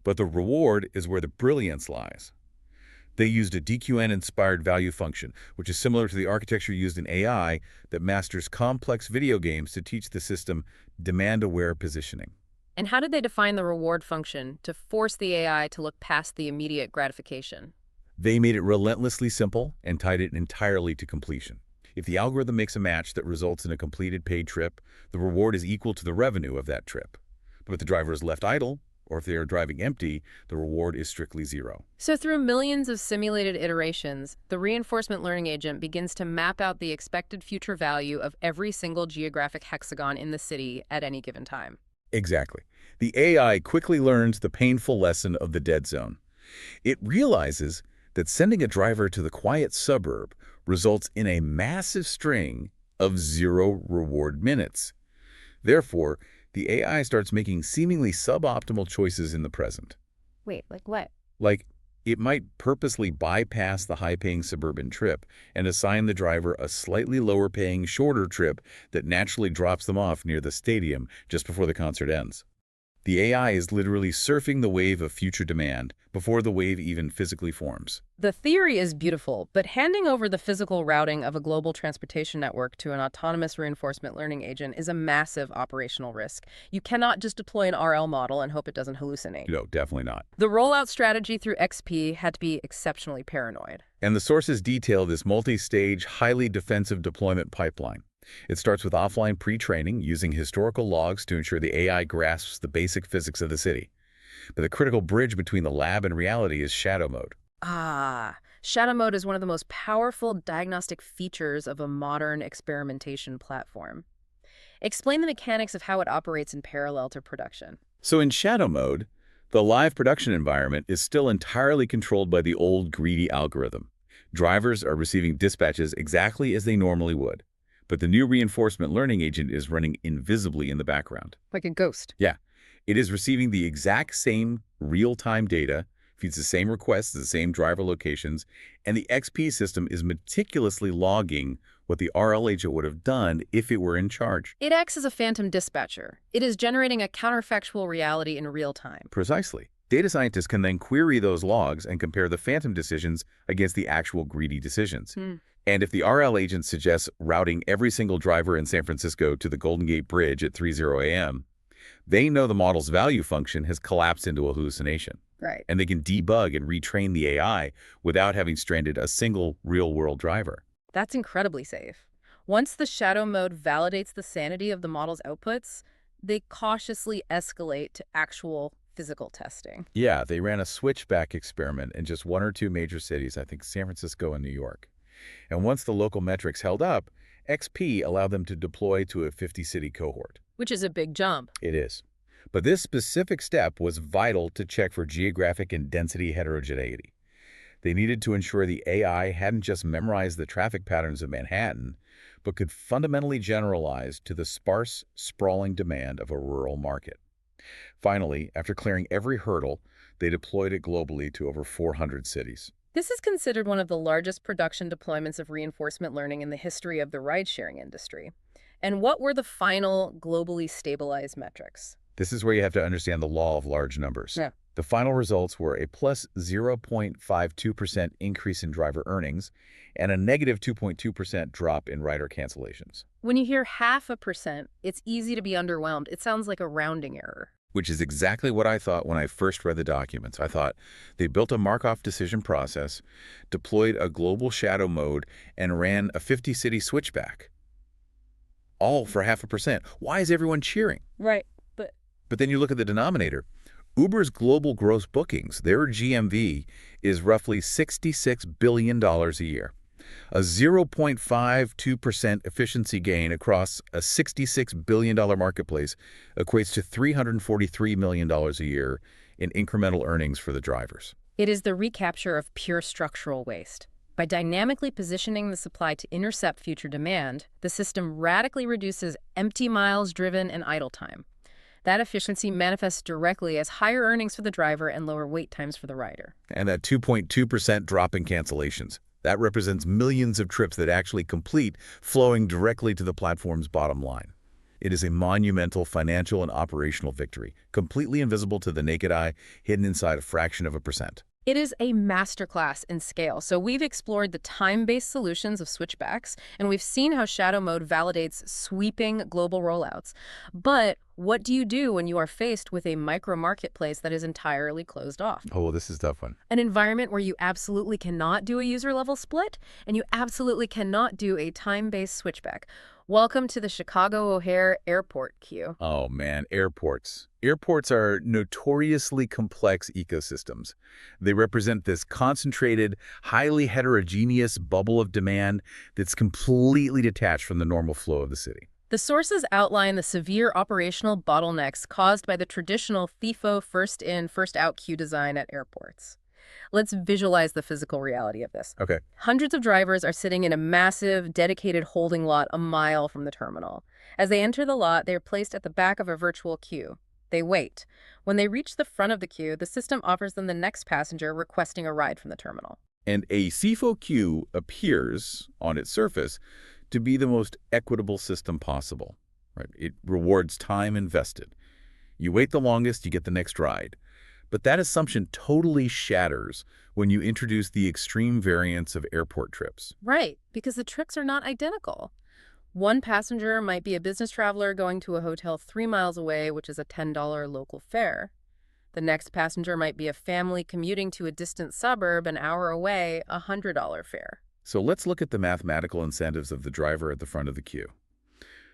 But the reward is where the brilliance lies. They used a DQN-inspired value function, which is similar to the architecture used in AI that masters complex video games to teach the system demand-aware positioning. And how did they define the reward function to force the AI to look past the immediate gratification? They made it relentlessly simple and tied it entirely to completion. If the algorithm makes a match that results in a completed paid trip, the reward is equal to the revenue of that trip. But if the driver is left idle, or if they are driving empty, the reward is strictly zero. So through millions of simulated iterations, the reinforcement learning agent begins to map out the expected future value of every single geographic hexagon in the city at any given time. Exactly. The AI quickly learns the painful lesson of the dead zone. It realizes that sending a driver to the quiet suburb results in a massive string of zero reward minutes. Therefore, the AI starts making seemingly suboptimal choices in the present. Wait, like what? Like, it might purposely bypass the high-paying suburban trip and assign the driver a slightly lower-paying, shorter trip that naturally drops them off near the stadium just before the concert ends. The AI is literally surfing the wave of future demand before the wave even physically forms. The theory is beautiful, but handing over the physical routing of a global transportation network to an autonomous reinforcement learning agent is a massive operational risk. You cannot just deploy an RL model and hope it doesn't hallucinate. No, definitely not. The rollout strategy through XP had to be exceptionally paranoid. And the sources detail this multi-stage, highly defensive deployment pipeline. It starts with offline pre-training using historical logs to ensure the AI grasps the basic physics of the city. But the critical bridge between the lab and reality is shadow mode. Shadow mode is one of the most powerful diagnostic features of a modern experimentation platform. Explain the mechanics of how it operates in parallel to production. So in shadow mode, the live production environment is still entirely controlled by the old greedy algorithm. Drivers are receiving dispatches exactly as they normally would. But the new reinforcement learning agent is running invisibly in the background. Like a ghost. Yeah. It is receiving the exact same real-time data, feeds the same requests to the same driver locations, and the XP system is meticulously logging what the RL agent would have done if it were in charge. It acts as a phantom dispatcher. It is generating a counterfactual reality in real time. Precisely. Data scientists can then query those logs and compare the phantom decisions against the actual greedy decisions. And if the RL agent suggests routing every single driver in San Francisco to the Golden Gate Bridge at 3:00 a.m., they know the model's value function has collapsed into a hallucination. Right. And they can debug and retrain the AI without having stranded a single real-world driver. That's incredibly safe. Once the shadow mode validates the sanity of the model's outputs, they cautiously escalate to actual physical testing. Yeah, they ran a switchback experiment in just one or two major cities, I think San Francisco and New York. And once the local metrics held up, XP allowed them to deploy to a 50-city cohort. Which is a big jump. It is. But this specific step was vital to check for geographic and density heterogeneity. They needed to ensure the AI hadn't just memorized the traffic patterns of Manhattan, but could fundamentally generalize to the sparse, sprawling demand of a rural market. Finally, after clearing every hurdle, they deployed it globally to over 400 cities. This is considered one of the largest production deployments of reinforcement learning in the history of the ride-sharing industry. And what were the final globally stabilized metrics? This is where you have to understand the law of large numbers. Yeah. The final results were a plus 0.52% increase in driver earnings and a negative 2.2% drop in rider cancellations. When you hear 0.5%, it's easy to be underwhelmed. It sounds like a rounding error. Which is exactly what I thought when I first read the documents. I thought they built a Markov decision process, deployed a global shadow mode, and ran a 50-city switchback. All for 0.5%. Why is everyone cheering? Right. But then you look at the denominator. Uber's global gross bookings, their GMV, is roughly $66 billion a year. A 0.52% efficiency gain across a $66 billion marketplace equates to $343 million a year in incremental earnings for the drivers. It is the recapture of pure structural waste. By dynamically positioning the supply to intercept future demand, the system radically reduces empty miles driven and idle time. That efficiency manifests directly as higher earnings for the driver and lower wait times for the rider. And that 2.2% drop in cancellations. That represents millions of trips that actually complete, flowing directly to the platform's bottom line. It is a monumental financial and operational victory, completely invisible to the naked eye, hidden inside a fraction of a percent. It is a masterclass in scale. So we've explored the time-based solutions of switchbacks, and we've seen how shadow mode validates sweeping global rollouts. But what do you do when you are faced with a micro marketplace that is entirely closed off? Oh, well, this is a tough one. An environment where you absolutely cannot do a user-level split, and you absolutely cannot do a time-based switchback. Welcome to the Chicago O'Hare Airport queue. Oh man, airports. Airports are notoriously complex ecosystems. They represent this concentrated, highly heterogeneous bubble of demand that's completely detached from the normal flow of the city. The sources outline the severe operational bottlenecks caused by the traditional FIFO first-in, first-out queue design at airports. Let's visualize the physical reality of this. Okay. Hundreds of drivers are sitting in a massive, dedicated holding lot a mile from the terminal. As they enter the lot, they are placed at the back of a virtual queue. They wait. When they reach the front of the queue, the system offers them the next passenger requesting a ride from the terminal. And a CFO queue appears, on its surface, to be the most equitable system possible. Right? It rewards time invested. You wait the longest, you get the next ride. But that assumption totally shatters when you introduce the extreme variance of airport trips. Right, because the trips are not identical. One passenger might be a business traveler going to a hotel 3 miles away, which is a $10 local fare. The next passenger might be a family commuting to a distant suburb an hour away, a $100 fare. So let's look at the mathematical incentives of the driver at the front of the queue.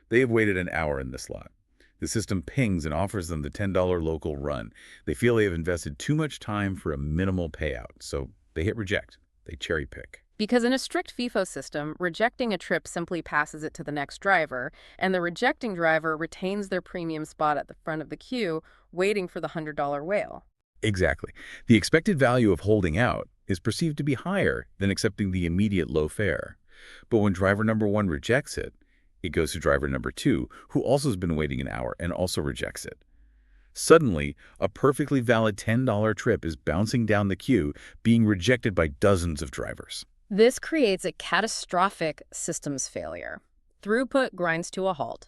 They have waited an hour in this lot. The system pings and offers them the $10 local run. They feel they have invested too much time for a minimal payout, so they hit reject. They cherry pick. Because in a strict FIFO system, rejecting a trip simply passes it to the next driver, and the rejecting driver retains their premium spot at the front of the queue, waiting for the $100 whale. Exactly. The expected value of holding out is perceived to be higher than accepting the immediate low fare. But when driver number 1 rejects it, it goes to driver number 2, who also has been waiting an hour and also rejects it. Suddenly, a perfectly valid $10 trip is bouncing down the queue, being rejected by dozens of drivers. This creates a catastrophic systems failure. Throughput grinds to a halt.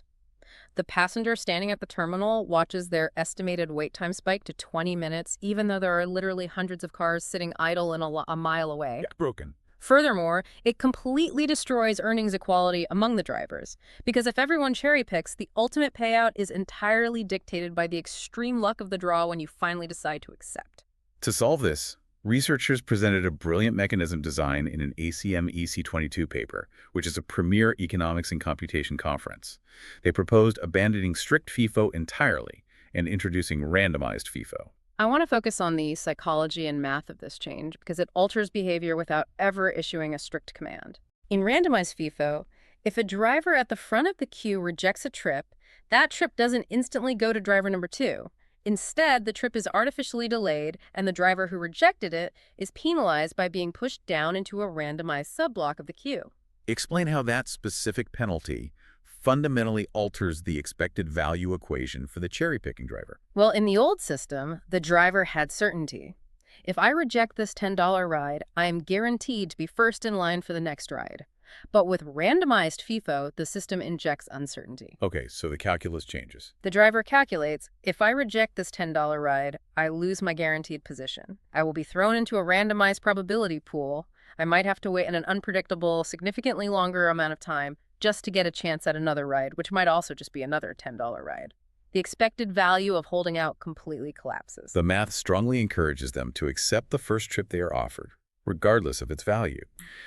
The passenger standing at the terminal watches their estimated wait time spike to 20 minutes, even though there are literally hundreds of cars sitting idle in a mile away. Yeah, broken. Furthermore, it completely destroys earnings equality among the drivers, because if everyone cherry picks, the ultimate payout is entirely dictated by the extreme luck of the draw when you finally decide to accept. To solve this, researchers presented a brilliant mechanism design in an ACM EC22 paper, which is a premier economics and computation conference. They proposed abandoning strict FIFO entirely and introducing randomized FIFO. I want to focus on the psychology and math of this change because it alters behavior without ever issuing a strict command. In randomized FIFO, if a driver at the front of the queue rejects a trip, that trip doesn't instantly go to driver number 2. Instead, the trip is artificially delayed, and the driver who rejected it is penalized by being pushed down into a randomized subblock of the queue. Explain how that specific penalty fundamentally alters the expected value equation for the cherry-picking driver. Well, in the old system, the driver had certainty. If I reject this $10 ride, I am guaranteed to be first in line for the next ride. But with randomized FIFO, the system injects uncertainty. Okay, so the calculus changes. The driver calculates, if I reject this $10 ride, I lose my guaranteed position. I will be thrown into a randomized probability pool. I might have to wait in an unpredictable, significantly longer amount of time just to get a chance at another ride, which might also just be another $10 ride. The expected value of holding out completely collapses. The math strongly encourages them to accept the first trip they are offered, regardless of its value,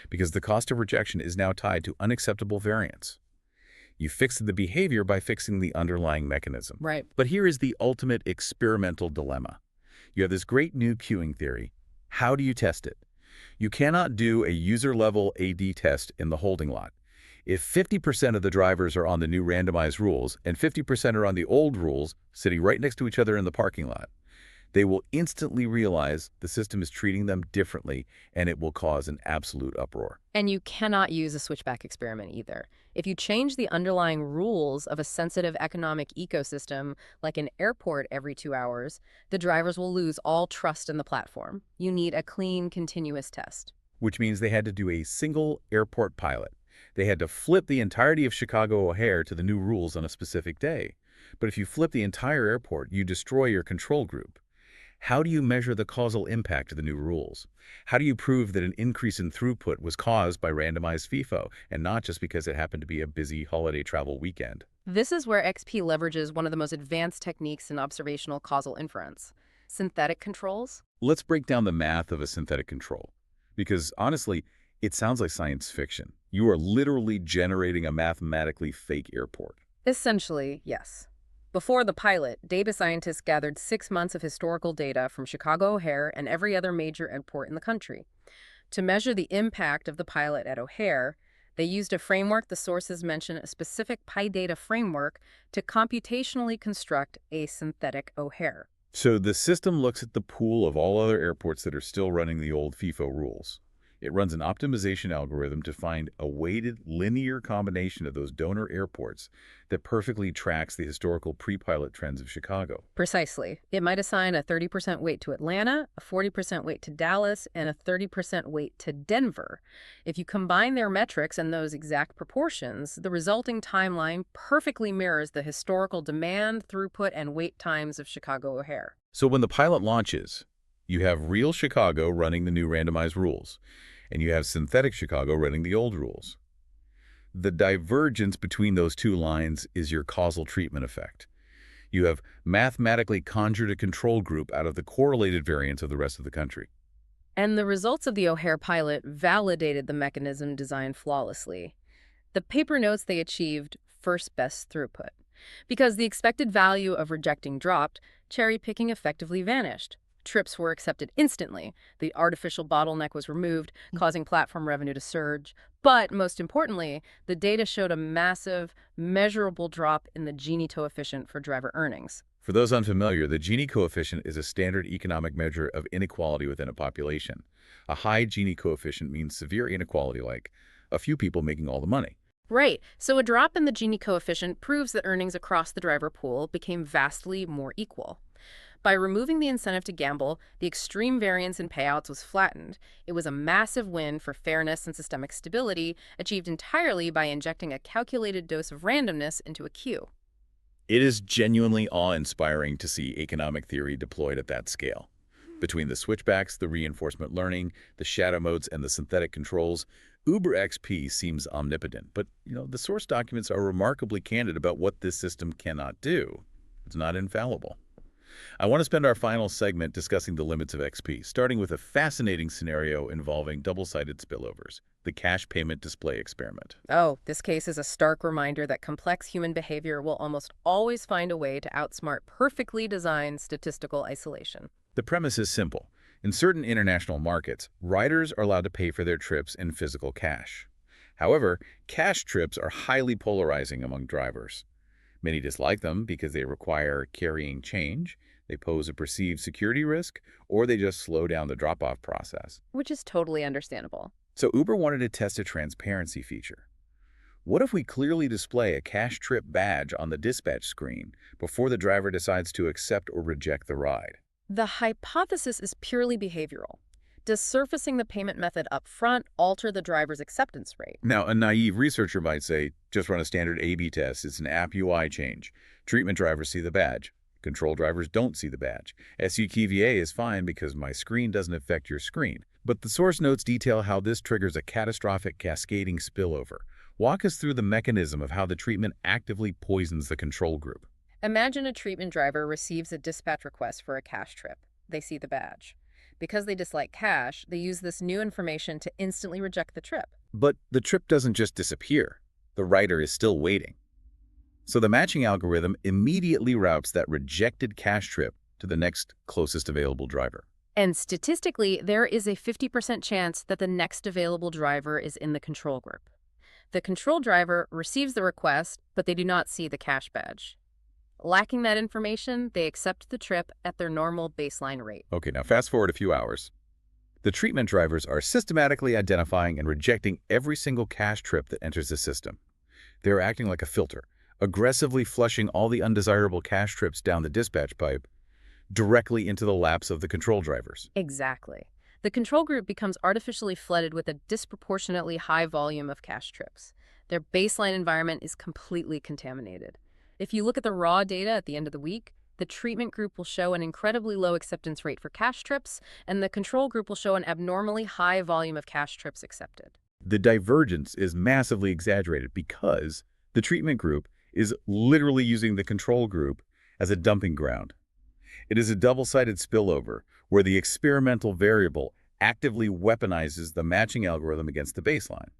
because the cost of rejection is now tied to unacceptable variance. You fix the behavior by fixing the underlying mechanism. Right. But here is the ultimate experimental dilemma. You have this great new queuing theory. How do you test it? You cannot do a user-level AD test in the holding lot. If 50% of the drivers are on the new randomized rules and 50% are on the old rules sitting right next to each other in the parking lot, they will instantly realize the system is treating them differently, and it will cause an absolute uproar. And you cannot use a switchback experiment either. If you change the underlying rules of a sensitive economic ecosystem, like an airport every 2 hours, the drivers will lose all trust in the platform. You need a clean, continuous test. Which means they had to do a single airport pilot. They had to flip the entirety of Chicago O'Hare to the new rules on a specific day. But if you flip the entire airport, you destroy your control group. How do you measure the causal impact of the new rules? How do you prove that an increase in throughput was caused by randomized FIFO and not just because it happened to be a busy holiday travel weekend? This is where XP leverages one of the most advanced techniques in observational causal inference: synthetic controls. Let's break down the math of a synthetic control. Because honestly, it sounds like science fiction. You are literally generating a mathematically fake airport. Essentially, yes. Before the pilot, data scientists gathered 6 months of historical data from Chicago O'Hare and every other major airport in the country. To measure the impact of the pilot at O'Hare, they used a framework the sources mention, a specific PyData framework, to computationally construct a synthetic O'Hare. So the system looks at the pool of all other airports that are still running the old FIFO rules. It runs an optimization algorithm to find a weighted linear combination of those donor airports that perfectly tracks the historical pre-pilot trends of Chicago. Precisely. It might assign a 30% weight to Atlanta, a 40% weight to Dallas, and a 30% weight to Denver. If you combine their metrics and those exact proportions, the resulting timeline perfectly mirrors the historical demand, throughput, and wait times of Chicago O'Hare. So when the pilot launches, you have real Chicago running the new randomized rules, and you have synthetic Chicago running the old rules. The divergence between those two lines is your causal treatment effect. You have mathematically conjured a control group out of the correlated variance of the rest of the country. And the results of the O'Hare pilot validated the mechanism designed flawlessly. The paper notes they achieved first best throughput. Because the expected value of rejecting dropped, cherry-picking effectively vanished. Trips were accepted instantly. The artificial bottleneck was removed, causing platform revenue to surge. But most importantly, the data showed a massive, measurable drop in the Gini coefficient for driver earnings. For those unfamiliar, the Gini coefficient is a standard economic measure of inequality within a population. A high Gini coefficient means severe inequality, like a few people making all the money. Right. So a drop in the Gini coefficient proves that earnings across the driver pool became vastly more equal. By removing the incentive to gamble, the extreme variance in payouts was flattened. It was a massive win for fairness and systemic stability, achieved entirely by injecting a calculated dose of randomness into a queue. It is genuinely awe-inspiring to see economic theory deployed at that scale. Between the switchbacks, the reinforcement learning, the shadow modes, and the synthetic controls, Uber XP seems omnipotent. But, the source documents are remarkably candid about what this system cannot do. It's not infallible. I want to spend our final segment discussing the limits of XP, starting with a fascinating scenario involving double-sided spillovers, the cash payment display experiment. Oh, this case is a stark reminder that complex human behavior will almost always find a way to outsmart perfectly designed statistical isolation. The premise is simple. In certain international markets, riders are allowed to pay for their trips in physical cash. However, cash trips are highly polarizing among drivers. Many dislike them because they require carrying change, they pose a perceived security risk, or they just slow down the drop-off process. Which is totally understandable. So Uber wanted to test a transparency feature. What if we clearly display a cash trip badge on the dispatch screen before the driver decides to accept or reject the ride? The hypothesis is purely behavioral. Does surfacing the payment method up front alter the driver's acceptance rate? Now, a naive researcher might say, just run a standard A/B test. It's an app UI change. Treatment drivers see the badge. Control drivers don't see the badge. SUKVA is fine because my screen doesn't affect your screen. But the source notes detail how this triggers a catastrophic cascading spillover. Walk us through the mechanism of how the treatment actively poisons the control group. Imagine a treatment driver receives a dispatch request for a cash trip. They see the badge. Because they dislike cash, they use this new information to instantly reject the trip. But the trip doesn't just disappear. The writer is still waiting. So the matching algorithm immediately routes that rejected cash trip to the next closest available driver. And statistically, there is a 50% chance that the next available driver is in the control group. The control driver receives the request, but they do not see the cash badge. Lacking that information, they accept the trip at their normal baseline rate. Okay, now fast forward a few hours. The treatment drivers are systematically identifying and rejecting every single cash trip that enters the system. They're acting like a filter, aggressively flushing all the undesirable cash trips down the dispatch pipe directly into the laps of the control drivers. Exactly. The control group becomes artificially flooded with a disproportionately high volume of cash trips. Their baseline environment is completely contaminated. If you look at the raw data at the end of the week, the treatment group will show an incredibly low acceptance rate for cash trips, and the control group will show an abnormally high volume of cash trips accepted. The divergence is massively exaggerated because the treatment group is literally using the control group as a dumping ground. It is a double-sided spillover where the experimental variable actively weaponizes the matching algorithm against the baseline.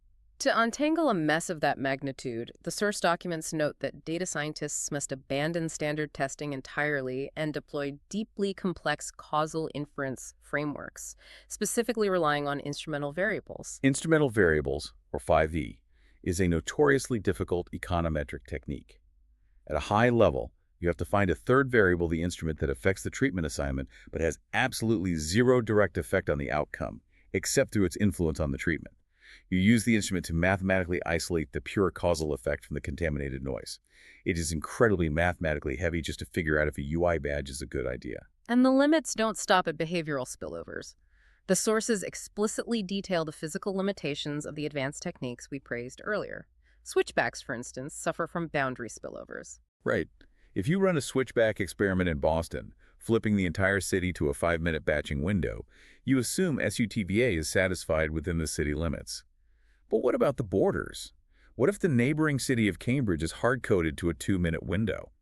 To untangle a mess of that magnitude, the source documents note that data scientists must abandon standard testing entirely and deploy deeply complex causal inference frameworks, specifically relying on instrumental variables. Instrumental variables, or 5E, is a notoriously difficult econometric technique. At a high level, you have to find a third variable, the instrument, that affects the treatment assignment but has absolutely zero direct effect on the outcome, except through its influence on the treatment. You use the instrument to mathematically isolate the pure causal effect from the contaminated noise. It is incredibly mathematically heavy just to figure out if a UI badge is a good idea. And the limits don't stop at behavioral spillovers. The sources explicitly detail the physical limitations of the advanced techniques we praised earlier. Switchbacks, for instance, suffer from boundary spillovers. Right. If you run a switchback experiment in Boston, flipping the entire city to a 5-minute batching window, you assume SUTVA is satisfied within the city limits. But what about the borders? What if the neighboring city of Cambridge is hard-coded to a 2-minute window?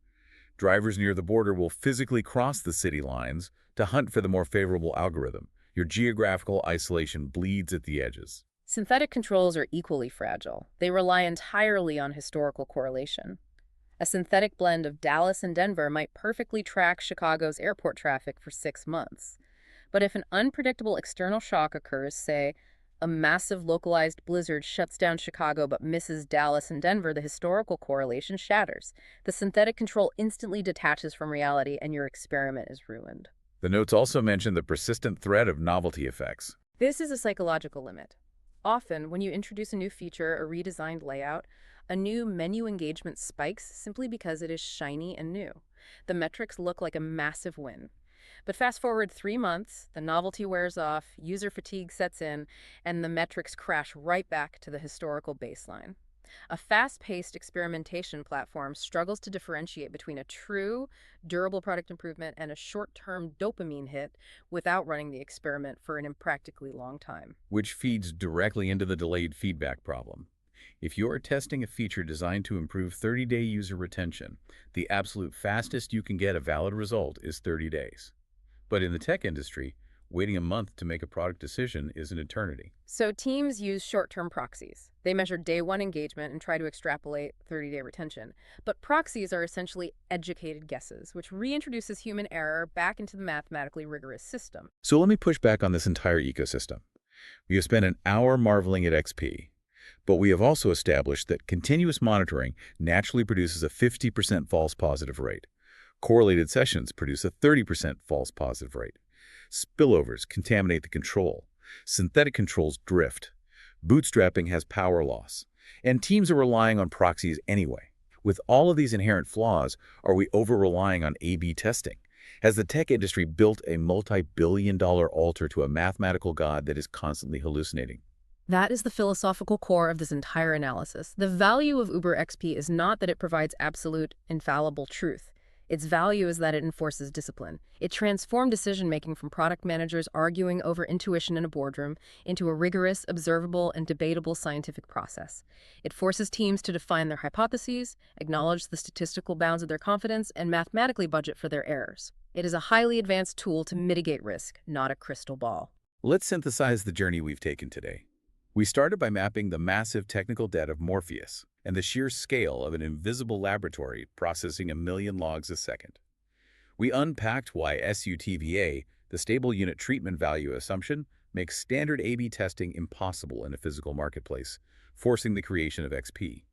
Drivers near the border will physically cross the city lines to hunt for the more favorable algorithm. Your geographical isolation bleeds at the edges. Synthetic controls are equally fragile. They rely entirely on historical correlation. A synthetic blend of Dallas and Denver might perfectly track Chicago's airport traffic for 6 months. But if an unpredictable external shock occurs, say, a massive localized blizzard shuts down Chicago but misses Dallas and Denver, the historical correlation shatters. The synthetic control instantly detaches from reality and your experiment is ruined. The notes also mention the persistent threat of novelty effects. This is a psychological limit. Often, when you introduce a new feature or redesigned layout, a new menu engagement spikes simply because it is shiny and new. The metrics look like a massive win. But fast forward 3 months, the novelty wears off, user fatigue sets in, and the metrics crash right back to the historical baseline. A fast-paced experimentation platform struggles to differentiate between a true, durable product improvement and a short-term dopamine hit without running the experiment for an impractically long time. Which feeds directly into the delayed feedback problem. If you are testing a feature designed to improve 30-day user retention, the absolute fastest you can get a valid result is 30 days. But in the tech industry, waiting a month to make a product decision is an eternity. So teams use short-term proxies. They measure day-one engagement and try to extrapolate 30-day retention. But proxies are essentially educated guesses, which reintroduces human error back into the mathematically rigorous system. So let me push back on this entire ecosystem. We have spent an hour marveling at XP, but we have also established that continuous monitoring naturally produces a 50% false positive rate. Correlated sessions produce a 30% false positive rate. Spillovers contaminate the control. Synthetic controls drift. Bootstrapping has power loss. And teams are relying on proxies anyway. With all of these inherent flaws, are we over-relying on A/B testing? Has the tech industry built a multi-billion-dollar altar to a mathematical god that is constantly hallucinating? That is the philosophical core of this entire analysis. The value of Uber XP is not that it provides absolute, infallible truth. Its value is that it enforces discipline. It transformed decision-making from product managers arguing over intuition in a boardroom into a rigorous, observable, and debatable scientific process. It forces teams to define their hypotheses, acknowledge the statistical bounds of their confidence, and mathematically budget for their errors. It is a highly advanced tool to mitigate risk, not a crystal ball. Let's synthesize the journey we've taken today. We started by mapping the massive technical debt of Morpheus and the sheer scale of an invisible laboratory processing 1 million logs a second. We unpacked why SUTVA, the stable unit treatment value assumption, makes standard A/B testing impossible in a physical marketplace, forcing the creation of XP.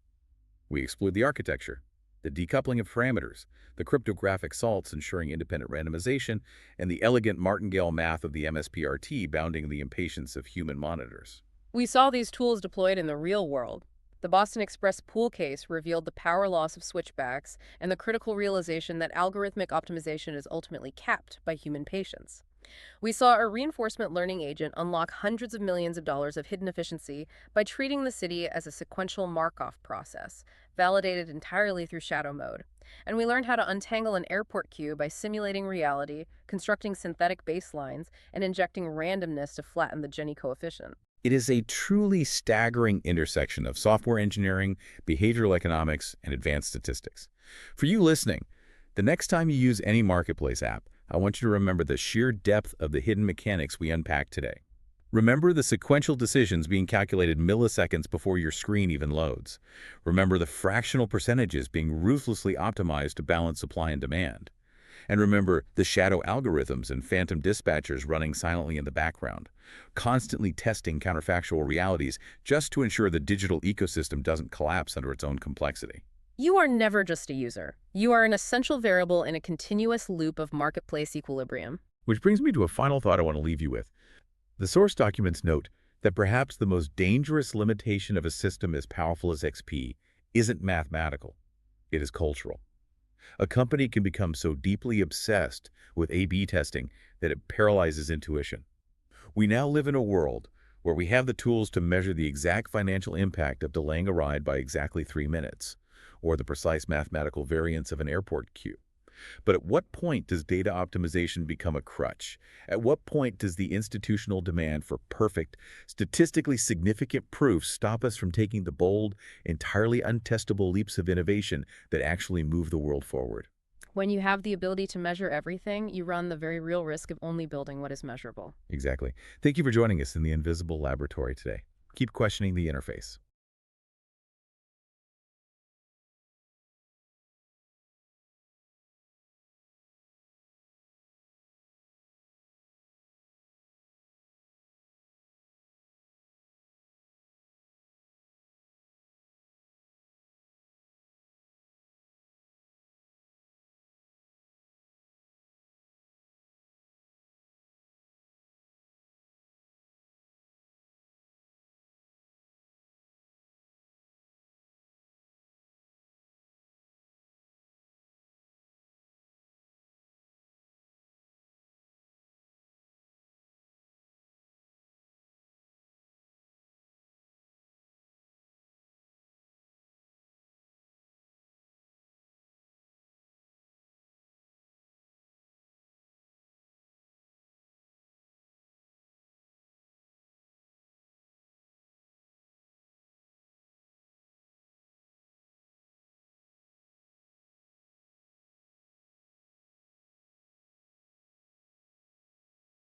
We explored the architecture, the decoupling of parameters, the cryptographic salts ensuring independent randomization, and the elegant martingale math of the MSPRT bounding the impatience of human monitors. We saw these tools deployed in the real world. The Boston Express pool case revealed the power loss of switchbacks and the critical realization that algorithmic optimization is ultimately capped by human patience. We saw a reinforcement learning agent unlock hundreds of millions of dollars of hidden efficiency by treating the city as a sequential Markov process, validated entirely through shadow mode. And we learned how to untangle an airport queue by simulating reality, constructing synthetic baselines, and injecting randomness to flatten the Gini coefficient. It is a truly staggering intersection of software engineering, behavioral economics, and advanced statistics. For you listening, the next time you use any marketplace app, I want you to remember the sheer depth of the hidden mechanics we unpacked today. Remember the sequential decisions being calculated milliseconds before your screen even loads. Remember the fractional percentages being ruthlessly optimized to balance supply and demand. And remember the shadow algorithms and phantom dispatchers running silently in the background, constantly testing counterfactual realities just to ensure the digital ecosystem doesn't collapse under its own complexity. You are never just a user. You are an essential variable in a continuous loop of marketplace equilibrium. Which brings me to a final thought I want to leave you with. The source documents note that perhaps the most dangerous limitation of a system as powerful as XP isn't mathematical. It is cultural. A company can become so deeply obsessed with A/B testing that it paralyzes intuition. We now live in a world where we have the tools to measure the exact financial impact of delaying a ride by exactly 3 minutes, or the precise mathematical variance of an airport queue. But at what point does data optimization become a crutch? At what point does the institutional demand for perfect, statistically significant proof stop us from taking the bold, entirely untestable leaps of innovation that actually move the world forward? When you have the ability to measure everything, you run the very real risk of only building what is measurable. Exactly. Thank you for joining us in the Invisible Laboratory today. Keep questioning the interface.